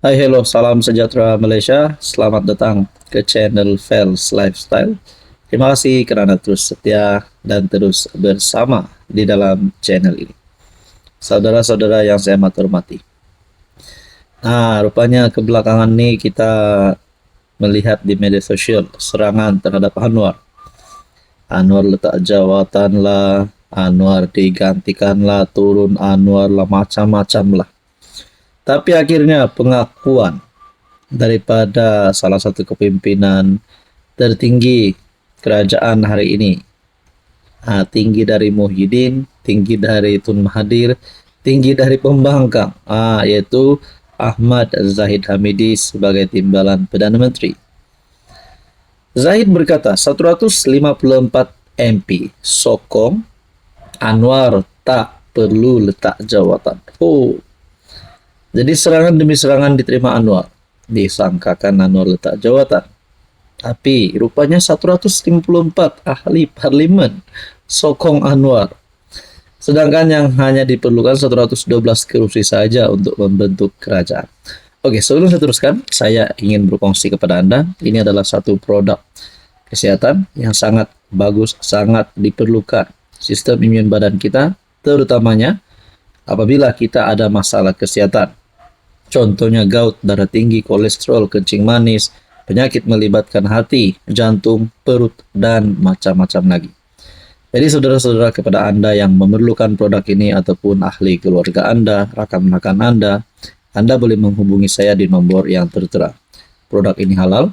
Hai, hello, salam sejahtera Malaysia. Selamat datang ke channel Fels Lifestyle. Terima kasih kerana terus setia dan terus bersama di dalam channel ini. Saudara-saudara yang saya amat hormati. Nah, rupanya kebelakangan ini kita melihat di media sosial serangan terhadap Anwar. Anwar letak jawatan lah, Anwar digantikan lah, turun Anwar lah, macam-macam lah. Tapi akhirnya pengakuan daripada salah satu kepimpinan tertinggi kerajaan hari ini, tinggi dari Muhyiddin, tinggi dari Tun Mahathir, tinggi dari pembangkang, yaitu Ahmad Zahid Hamidi sebagai timbalan Perdana Menteri. Zahid berkata 154 MP sokong Anwar tak perlu letak jawatan. Jadi serangan demi serangan diterima Anwar. Disangkakan Anwar letak jawatan. Tapi rupanya 154 ahli parlimen sokong Anwar. Sedangkan yang hanya diperlukan 112 kursi saja untuk membentuk kerajaan. Oke, sebelum saya teruskan, saya ingin berkongsi kepada Anda. Ini adalah satu produk kesehatan yang sangat bagus, sangat diperlukan. Sistem imun badan kita, terutamanya apabila kita ada masalah kesehatan. Contohnya gout, darah tinggi, kolesterol, kencing manis, penyakit melibatkan hati, jantung, perut, dan macam-macam lagi. Jadi saudara-saudara, kepada Anda yang memerlukan produk ini ataupun ahli keluarga Anda, rakan-rakan Anda boleh menghubungi saya di nomor yang tertera. Produk ini halal,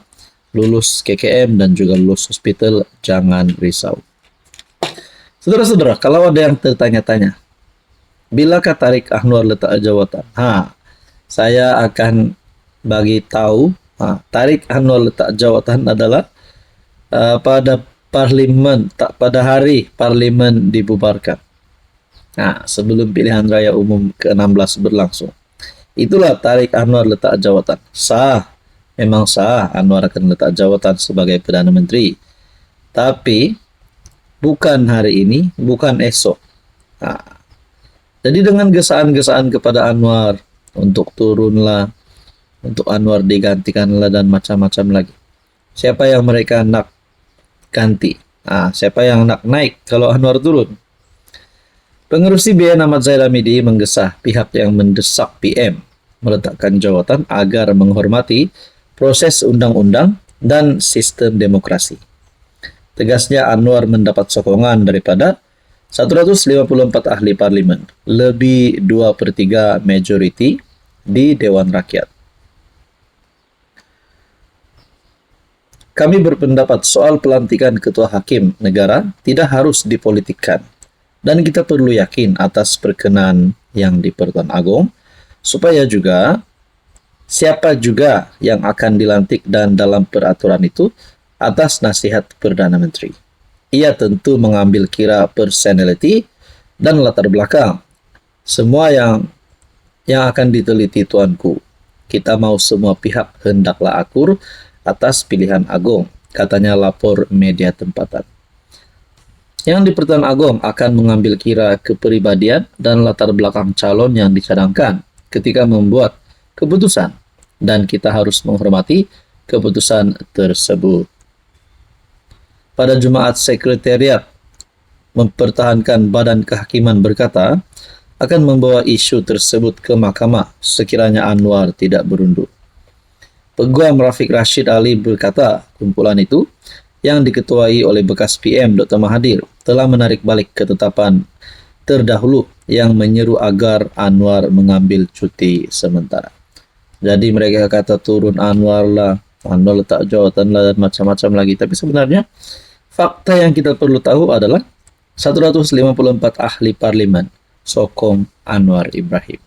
lulus KKM dan juga lulus hospital, jangan risau. Saudara-saudara, kalau ada yang tertanya-tanya, bilakah tarik Anwar letak jawatan? Saya akan bagi tahu, tarik Anwar letak jawatan adalah pada parlimen, pada hari parlimen dibubarkan. Sebelum pilihan raya umum ke-16 berlangsung. Itulah tarik Anwar letak jawatan. Sah, memang sah Anwar akan letak jawatan sebagai Perdana Menteri. Tapi bukan hari ini, bukan esok. Jadi dengan gesaan-gesaan kepada Anwar untuk turunlah, untuk Anwar digantikanlah dan macam-macam lagi. Siapa yang mereka nak ganti? Siapa yang nak naik kalau Anwar turun? Pengerusi BN Ahmad Zahid Hamidi menggesah pihak yang mendesak PM meletakkan jawatan agar menghormati proses undang-undang dan sistem demokrasi. Tegasnya Anwar mendapat sokongan daripada 154 ahli parlimen, lebih 2/3 majority di Dewan Rakyat. Kami berpendapat soal pelantikan ketua hakim negara tidak harus dipolitikkan dan kita perlu yakin atas perkenan yang di Pertuan Agong supaya juga siapa juga yang akan dilantik dan dalam peraturan itu atas nasihat Perdana Menteri. Ia tentu mengambil kira personality dan latar belakang. Semua yang akan diteliti tuanku. Kita mau semua pihak hendaklah akur atas pilihan Agong, katanya lapor media tempatan. Yang di Pertuan Agong akan mengambil kira kepribadian dan latar belakang calon yang dicadangkan ketika membuat keputusan, dan kita harus menghormati keputusan tersebut. Pada Jumaat, Sekretariat Mempertahankan Badan Kehakiman berkata akan membawa isu tersebut ke mahkamah sekiranya Anwar tidak berundur. Peguam Rafiq Rashid Ali berkata kumpulan itu yang diketuai oleh bekas PM Dr. Mahathir telah menarik balik ketetapan terdahulu yang menyeru agar Anwar mengambil cuti sementara. Jadi mereka kata turun Anwar lah, Anwar letak jawatan lah, dan macam-macam lagi. Tapi sebenarnya fakta yang kita perlu tahu adalah 154 ahli parlimen sokong Anwar Ibrahim.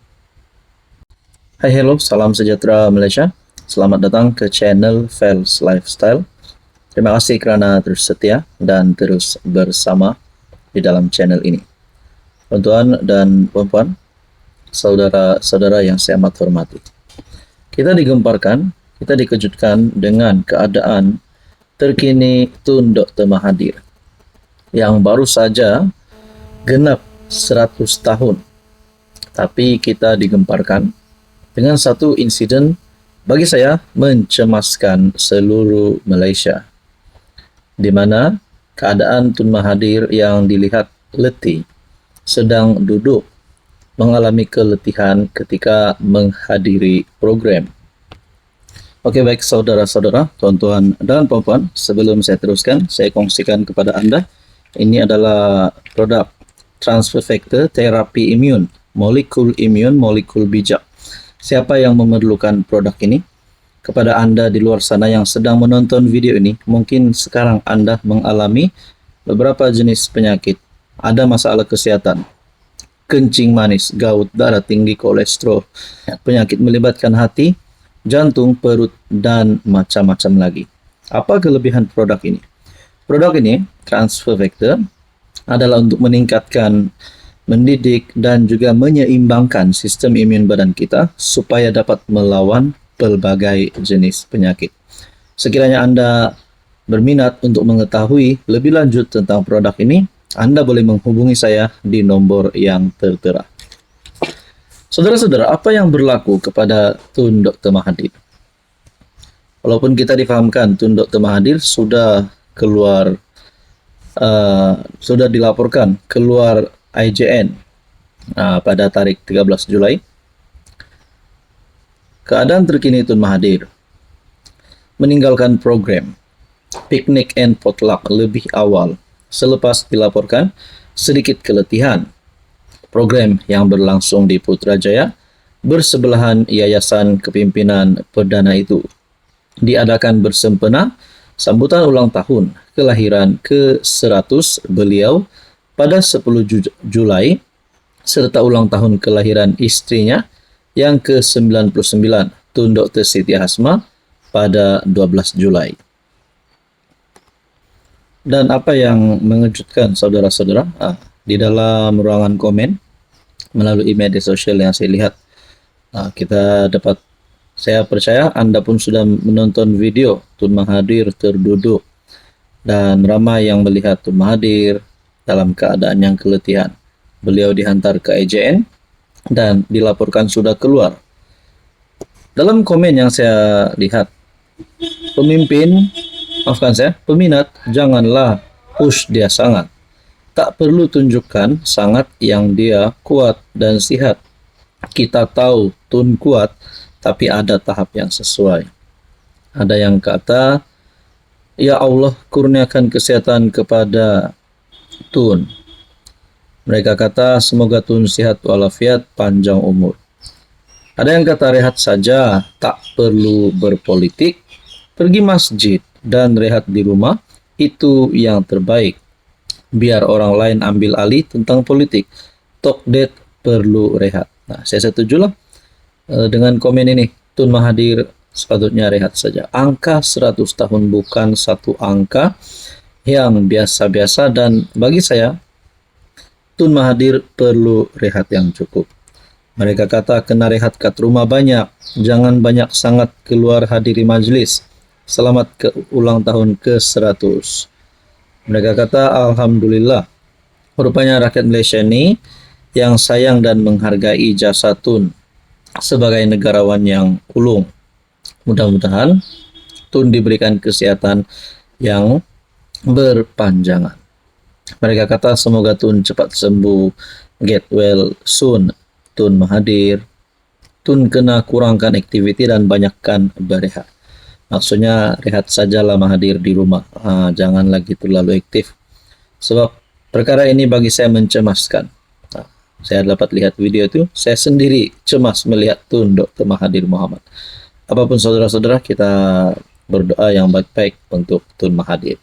Hai, hello, salam sejahtera Malaysia. Selamat datang ke channel Fels Lifestyle. Terima kasih kerana terus setia dan terus bersama di dalam channel ini. Tuan-tuan dan puan-puan, saudara-saudara yang saya amat hormati. Kita digemparkan, kita dikejutkan dengan keadaan terkini Tun Dr. Mahathir yang baru saja genap 100 tahun. Tapi kita digemparkan dengan satu insiden bagi saya mencemaskan seluruh Malaysia, di mana keadaan Tun Mahathir yang dilihat letih sedang duduk mengalami keletihan ketika menghadiri program. Oke, baik saudara-saudara, tuan-tuan dan puan-puan, sebelum saya teruskan, saya kongsikan kepada Anda, ini adalah produk transfer factor terapi imun, molekul imun, molekul bijak. Siapa yang memerlukan produk ini? Kepada Anda di luar sana yang sedang menonton video ini, mungkin sekarang Anda mengalami beberapa jenis penyakit. Ada masalah kesehatan, kencing manis, gout, darah tinggi, kolesterol, penyakit melibatkan hati, jantung, perut, dan macam-macam lagi. Apa kelebihan produk ini? Produk ini, Transfer Factor, adalah untuk meningkatkan, mendidik, dan juga menyeimbangkan sistem imun badan kita supaya dapat melawan pelbagai jenis penyakit. Sekiranya Anda berminat untuk mengetahui lebih lanjut tentang produk ini, Anda boleh menghubungi saya di nomor yang tertera. Saudara-saudara, apa yang berlaku kepada Tun Dr. Mahathir? Walaupun kita difahamkan Tun Dr. Mahathir sudah keluar, sudah dilaporkan keluar IJN pada tarik 13 Julai. Keadaan terkini Tun Mahathir meninggalkan program Picnic and Potluck lebih awal selepas dilaporkan sedikit keletihan. Program yang berlangsung di Putrajaya bersebelahan Yayasan Kepimpinan Perdana itu diadakan bersempena sambutan ulang tahun kelahiran ke-100 beliau pada 10 Julai serta ulang tahun kelahiran istrinya yang ke-99 Tun Dr. Siti Hasma pada 12 Julai. Dan apa yang mengejutkan saudara-saudara, di dalam ruangan komen melalui media sosial yang saya lihat, saya percaya Anda pun sudah menonton video Tun Mahathir terduduk dan ramai yang melihat Tun Mahathir dalam keadaan yang keletihan. Beliau dihantar ke IJN dan dilaporkan sudah keluar. Dalam komen yang saya lihat, peminat janganlah push dia sangat. Tak perlu tunjukkan sangat yang dia kuat dan sihat. Kita tahu Tun kuat, tapi ada tahap yang sesuai. Ada yang kata, ya Allah kurniakan kesehatan kepada Tun. Mereka kata, semoga Tun sehat walafiat, panjang umur. Ada yang kata rehat saja, tak perlu berpolitik, pergi masjid dan rehat di rumah, itu yang terbaik. Biar orang lain ambil alih tentang politik. Talk dead, perlu rehat. Nah, saya setujulah dengan komen ini. Tun Mahathir sepatutnya rehat saja. Angka 100 tahun bukan satu angka yang biasa-biasa, dan bagi saya Tun Mahathir perlu rehat yang cukup. Mereka kata kena rehat kat rumah banyak, jangan banyak sangat keluar hadiri majlis. Selamat ke ulang tahun ke-100. Mereka kata alhamdulillah. Rupanya rakyat Malaysia ini yang sayang dan menghargai jasa Tun sebagai negarawan yang ulung. Mudah-mudahan Tun diberikan kesehatan yang berpanjangan. Mereka kata semoga Tun cepat sembuh, get well soon, Tun Mahathir. Tun kena kurangkan aktiviti dan banyakkan berehat. Maksudnya rehat sajalah Mahathir di rumah, jangan lagi terlalu aktif. Sebab perkara ini bagi saya mencemaskan. Saya dapat lihat video itu, saya sendiri cemas melihat Tun Dr. Mahathir Mohamad. Apapun saudara-saudara, kita berdoa yang baik-baik untuk Tun Mahathir.